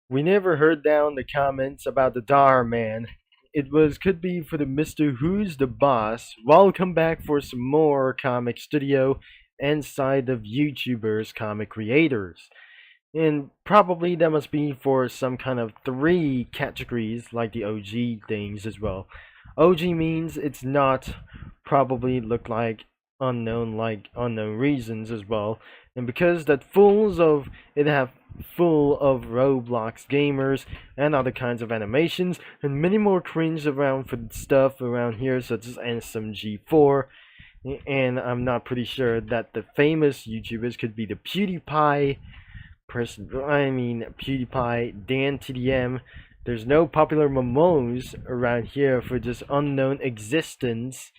We never heard down the comments about the Dar man. It was could be for the Mr. Who's the Boss. Welcome back for some more comic studio and side of YouTubers, comic creators. And probably that must be for some kind of three categories like the OG things as well. OG means it's not probably look like unknown reasons as well. And because that fools of it have full of Roblox gamers and other kinds of animations and many more cringe around for stuff around here such as SMG4, and I'm not pretty sure that the famous YouTubers could be the PewDiePie, Dan TDM. There's no popular momos around here for just unknown existence.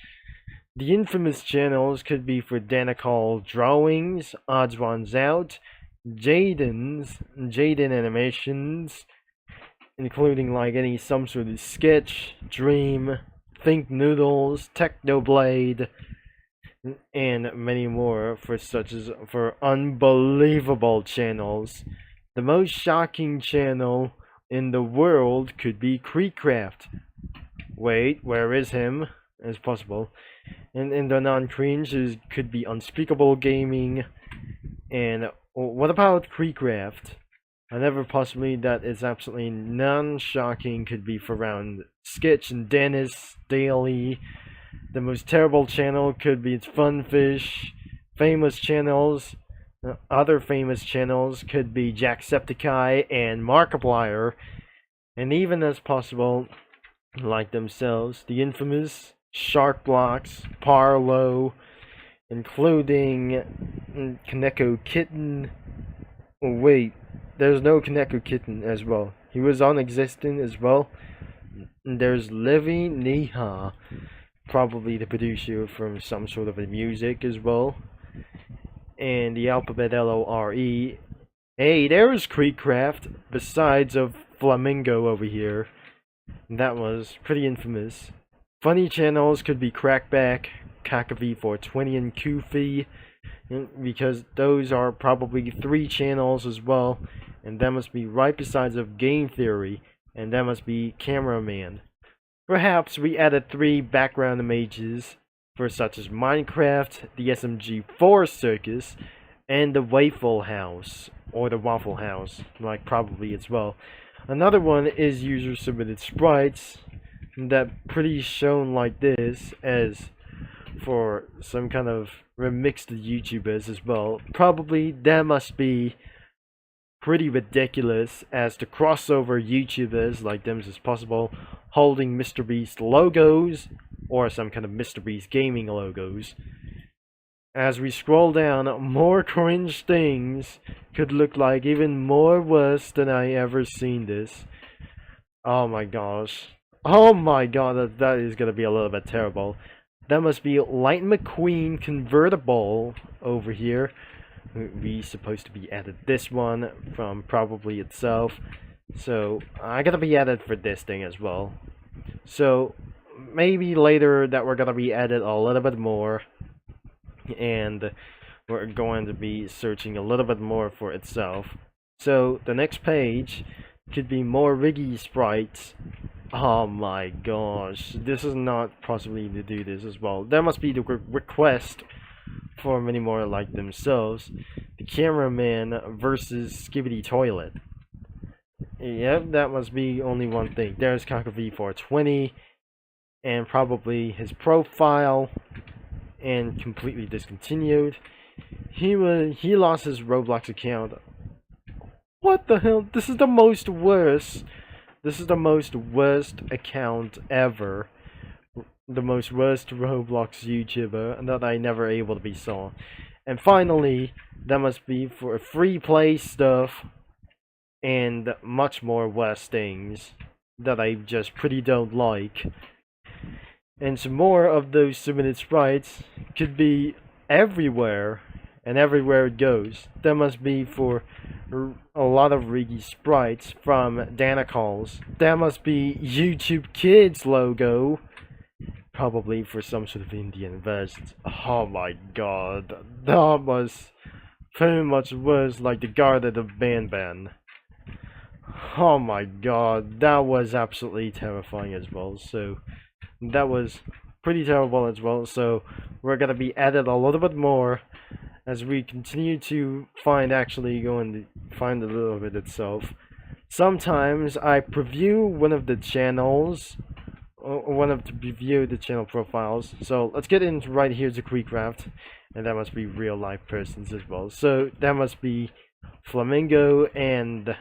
The infamous channels could be for Danicall Drawings, Odds Runs Out, Jaden Animations, including like any some sort of sketch, dream, think noodles, technoblade, and many more for such as for unbelievable channels. The most shocking channel in the world could be Creekcraft. Wait, where is him? As possible. And the non-cringe could be Unspeakable Gaming. And what about Creekcraft? Another possibility that is absolutely non-shocking could be for around Sketch and Dennis Daily. The most terrible channel could be Funfish. Famous channels, other famous channels could be Jacksepticeye and Markiplier. And even as possible, like themselves, the infamous Sharkblocks, Parlo, including Kaneko Kitten. Oh, wait, there's no Kaneko Kitten as well. He was non-existent as well. And there's Livy Neha, probably the producer from some sort of a music as well. And the alphabet LORE. Hey, there's Creekcraft, besides of Flamingo over here. That was pretty infamous. Funny channels could be Crackback, Kakavi420, and Koofy, because those are probably three channels as well, and that must be right besides of Game Theory, and that must be Cameraman. Perhaps we added three background images for such as Minecraft, the SMG4 Circus, and the Waffle House, or the Waffle House, like probably as well. Another one is user submitted sprites that pretty shown like this as for some kind of remixed YouTubers as well. Probably that must be pretty ridiculous as to crossover YouTubers like them as possible holding MrBeast logos or some kind of MrBeast gaming logos. As we scroll down, more cringe things could look like even more worse than I ever seen this. Oh my gosh. Oh my god, that is gonna be a little bit terrible. That must be Light McQueen convertible over here. We supposed to be added this one from probably itself. So I gotta be added for this thing as well. So maybe later that we're gonna be added a little bit more. And we're going to be searching a little bit more for itself. So the next page could be more Riggy sprites. Oh my gosh, this is not possibly to do this as well. There must be the request for many more like themselves. The Cameraman versus Skibidi Toilet. Yep, that must be only one thing. There's Kakav420 and probably his profile. And completely discontinued. He lost his Roblox account. What the hell? This is the most worst. This is the most worst account ever. The most worst Roblox YouTuber that I never able to be saw. And finally, that must be for free play stuff and much more worse things that I just pretty don't like. And some more of those submitted sprites could be everywhere, and everywhere it goes. That must be for a lot of Riggy sprites from Danicalls. That must be YouTube Kids logo, probably for some sort of Indian versions. Oh my god, that was pretty much worse like the Garden of Ban Ban. Oh my god, that was absolutely terrifying as well. So that was pretty terrible as well. So we're gonna be added a little bit more as we continue to actually going to find a little bit itself. Sometimes I preview one of the channels, or one of the preview the channel profiles. So let's get into right here to Creecraft, and that must be real life persons as well. So that must be Flamingo and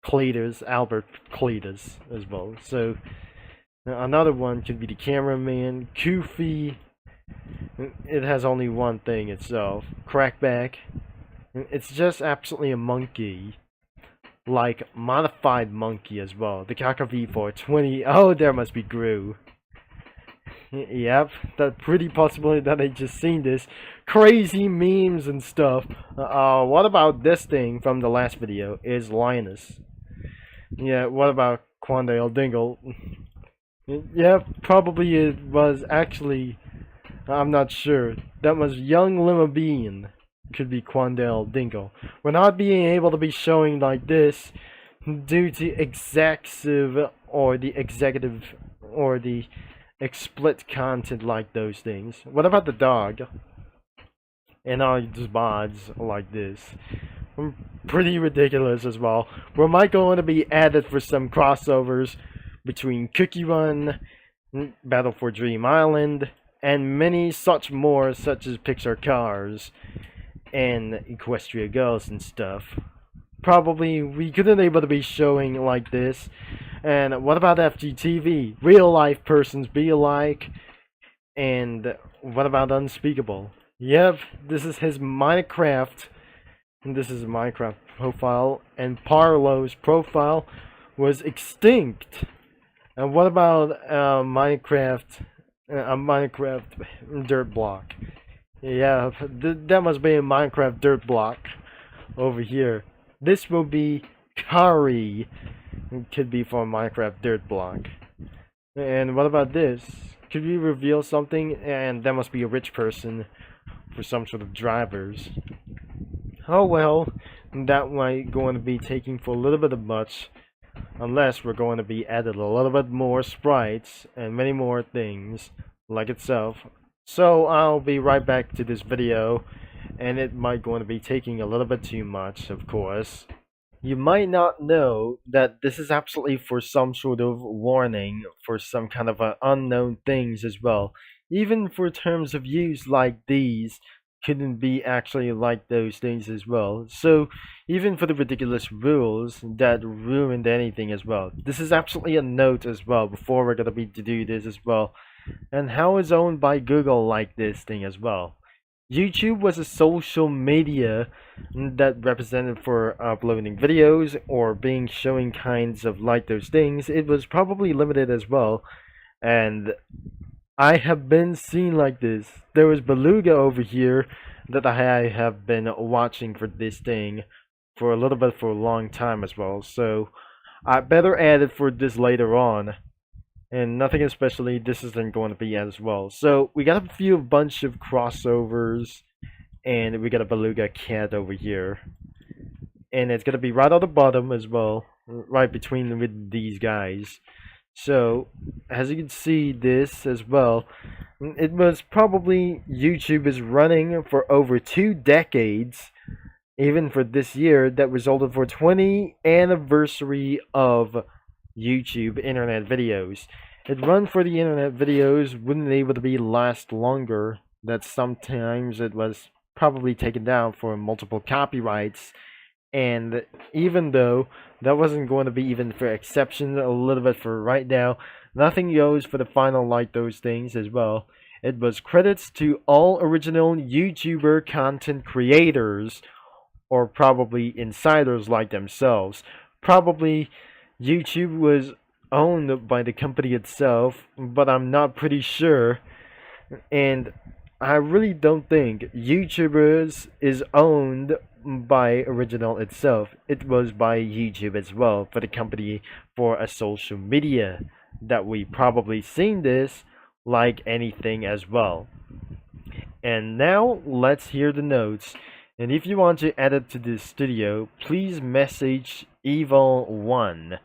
Cletus, Albert Cletus as well. So another one could be the cameraman, Koofy. It has only one thing itself, Crackback. It's just absolutely a monkey, like modified monkey as well. The Kakav 420. Oh, there must be Gru. Yep, that's pretty possible that I just seen this. Crazy memes and stuff. What about this thing from the last video? Is Linus. Yeah, what about Quandale Dingle? Yeah, probably it was actually, I'm not sure. That was Young Lima Bean. Could be Quandale Dingle. We're not being able to be showing like this due to executive or the explicit content like those things. What about the dog? And all these mods like this. Pretty ridiculous as well. We might going to be added for some crossovers between Cookie Run, Battle for Dream Island, and many such more, such as Pixar Cars and Equestria Girls and stuff. Probably we couldn't able to be showing like this. And what about FGTV? Real life persons be alike. And what about Unspeakable? Yep, this is his Minecraft. And this is a Minecraft profile. And Parlo's profile was extinct. And what about Minecraft? A Minecraft dirt block. Yeah, that must be a Minecraft dirt block over here. This will be Kari. It could be for Minecraft dirt block. And what about this? Could we reveal something? And that must be a rich person for some sort of drivers. Oh well, that might going to be taking for a little bit of much. Unless we're going to be added a little bit more sprites and many more things like itself. So I'll be right back to this video, and it might going to be taking a little bit too much, of course. You might not know that this is absolutely for some sort of warning for some kind of unknown things as well. Even for terms of use like these couldn't be actually like those things as well. So even for the ridiculous rules that ruined anything as well. This is absolutely a note as well before we're gonna be to do this as well. And how is owned by Google like this thing as well. YouTube was a social media that represented for uploading videos or being showing kinds of like those things. It was probably limited as well. And I have been seen like this. There was Beluga over here that I have been watching for this thing for a little bit for a long time as well. So I better add it for this later on. And nothing especially, this isn't going to be as well. So we got a bunch of crossovers. And we got a Beluga cat over here. And it's going to be right on the bottom as well. Right between with these guys. So, as you can see this as well, it was probably YouTube is running for over 2 decades, even for this year, that resulted for 20th anniversary of YouTube internet videos. It run for the internet videos wouldn't able to be last longer, that sometimes it was probably taken down for multiple copyrights. And even though that wasn't going to be even for exception a little bit for right now, nothing goes for the final like those things as well. It was credits to all original YouTuber content creators, or probably insiders like themselves. Probably YouTube was owned by the company itself, but I'm not pretty sure. And I really don't think YouTubers is owned by original itself. It was by YouTube as well, for the company for a social media that we probably seen this like anything as well. And now let's hear the notes. And if you want to add it to the studio, please message Evil1.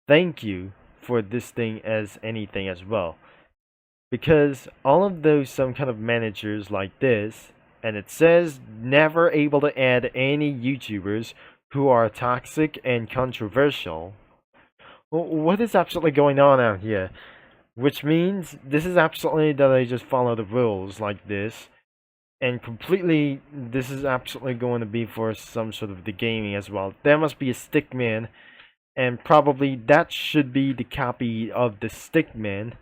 Thank you for this thing as anything as well. Because all of those some kind of managers like this, and it says never able to add any YouTubers who are toxic and controversial. What is absolutely going on out here? Which means this is absolutely that I just follow the rules like this. And completely, this is absolutely going to be for some sort of the gaming as well. There must be a stickman, and probably that should be the copy of the stickman.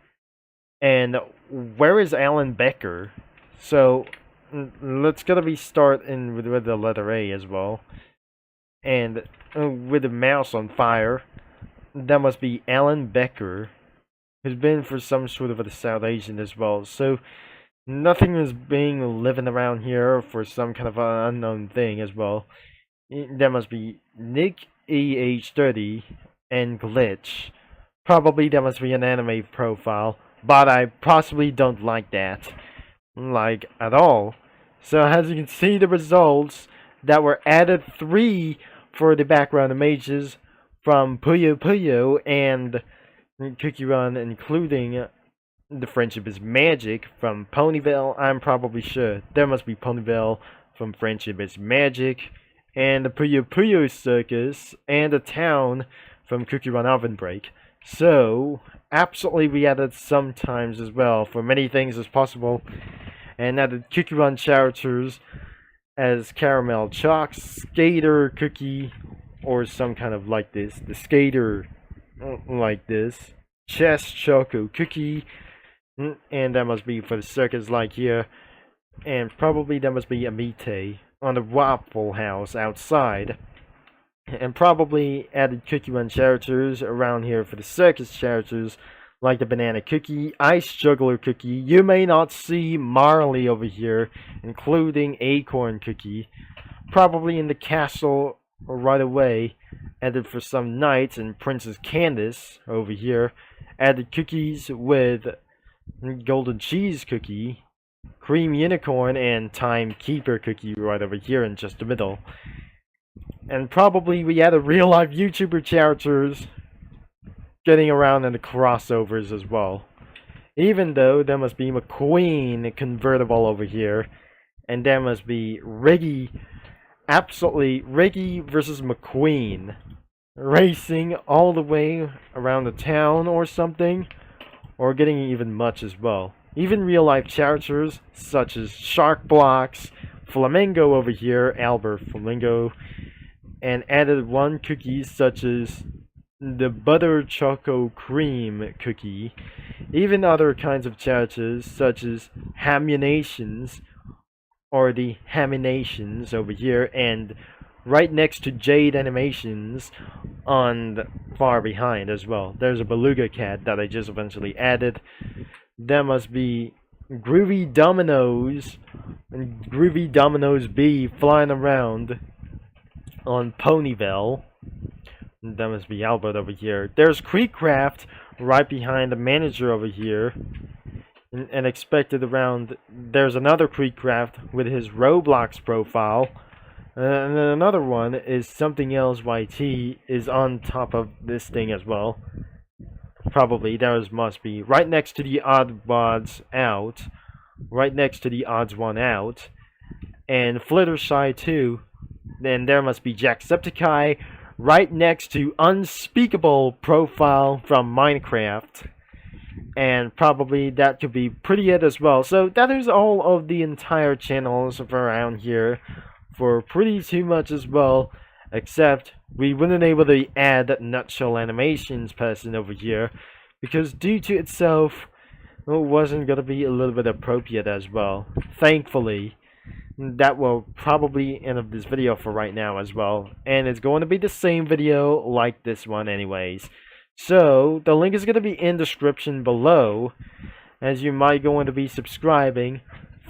And where is Alan Becker? So let's gotta start in with the letter A as well. And with the mouse on fire, that must be Alan Becker, who's been for some sort of a South Asian as well. So nothing is being living around here for some kind of an unknown thing as well. That must be Nick EH30 and Glitch. Probably that must be an anime profile, but I possibly don't like that, like at all. So as you can see, the results that were added 3 for the background images from Puyo Puyo and Cookie Run, including The Friendship is Magic from Ponyville. I'm probably sure there must be Ponyville from Friendship is Magic, and the Puyo Puyo Circus, and a town from Cookie Run Oven Break. So absolutely we added sometimes as well for many things as possible, and added Cookie Run characters as Caramel Chalk, Skater Cookie, or some kind of like this, the Skater like this, Chess Choco Cookie, and that must be for the circus like here, and probably that must be Amite on the Waffle House outside, and probably added Cookie Run characters around here for the circus characters like the Banana Cookie, Ice Juggler Cookie. You may not see Marley over here, including Acorn Cookie, probably in the castle right away. Added for some knights and Princess Candace over here. Added cookies with Golden Cheese Cookie, Cream Unicorn, and Timekeeper Cookie right over here in just the middle. And probably we added real life YouTuber characters getting around in the crossovers as well. Even though there must be McQueen convertible over here, and there must be Reggie, absolutely Reggie versus McQueen, racing all the way around the town or something, or getting even much as well. Even real life characters such as Shark Blocks, Flamingo over here, Albert Flamingo, and added 1 cookie such as the Butter Choco Cream Cookie. Even other kinds of characters such as Haminations, or the Haminations over here, and right next to Jade Animations on the far behind as well. There's a Beluga Cat that I just eventually added. There must be Groovy Dominoes and Groovy Dominoes B flying around on Ponyville. That must be Albert over here. There's Creekcraft right behind the manager over here. And expected around, there's another Creekcraft with his Roblox profile. And then another one is Something Else YT is on top of this thing as well. Probably, there must be. Right next to the Oddbods Out. Right next to the Odds One Out. And Flittershy 2. Then there must be Jacksepticeye right next to Unspeakable profile from Minecraft. And probably that could be pretty it as well. So that is all of the entire channels around here for pretty too much as well, except we weren't able to add Nutshell Animations person over here because due to itself it wasn't going to be a little bit appropriate as well. Thankfully, that will probably end up this video for right now as well, and it's going to be the same video like this one anyways. So the link is going to be in the description below, as you might going to be subscribing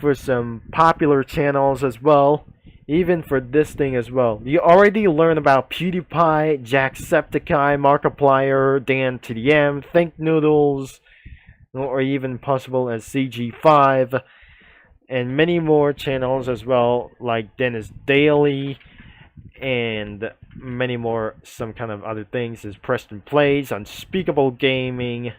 for some popular channels as well, even for this thing as well. You already learned about PewDiePie, Jacksepticeye, Markiplier, Dan TDM, Think Noodles, or even possible as CG5. and many more channels as well, like Dennis Daily and many more, some kind of other things, is Preston Plays, Unspeakable Gaming,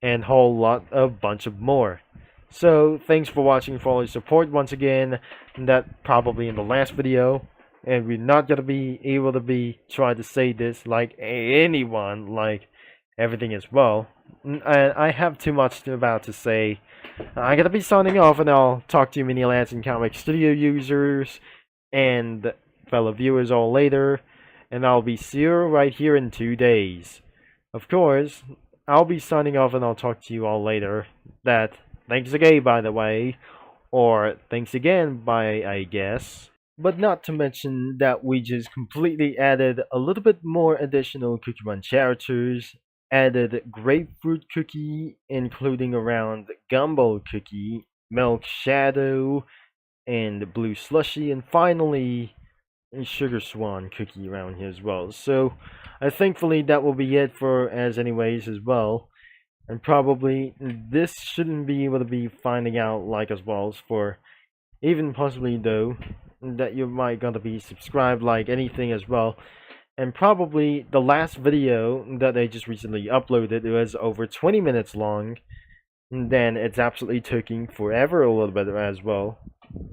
and whole lot of bunch of more. So thanks for watching, for all your support once again. That probably in the last video, and we're not gonna be able to be try to say this like anyone, like everything as well. And I have too much about to say. I gotta be signing off, and I'll talk to you mini lads and comic studio users and fellow viewers all later, and I'll be see you right here in 2 days. Of course, I'll be signing off, and I'll talk to you all later. That thanks again, by the way, or thanks again, by I guess. But not to mention that we just completely added a little bit more additional Cookie Run characters, added Grapefruit Cookie, including around Gumbo Cookie, Milk Shadow, and Blue Slushy, and finally a Sugar Swan Cookie around here as well. So, thankfully that will be it for as anyways as well. And probably this shouldn't be able to be finding out like as well as for even possibly though that you might gonna be subscribed like anything as well. And probably the last video that I just recently uploaded, it was over 20 minutes long. And then it's absolutely taking forever a little bit as well.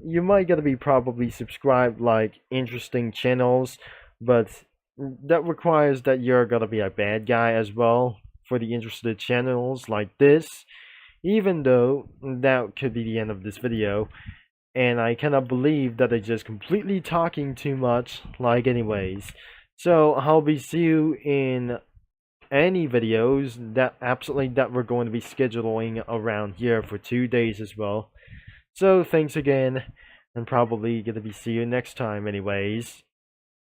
You might gotta be probably subscribed like interesting channels, but that requires that you're gonna be a bad guy as well for the interested channels like this, even though that could be the end of this video. And I cannot believe that I just completely talking too much like anyways. So I'll be see you in any videos that absolutely that we're going to be scheduling around here for 2 days as well. So thanks again, and probably gonna be see you next time anyways.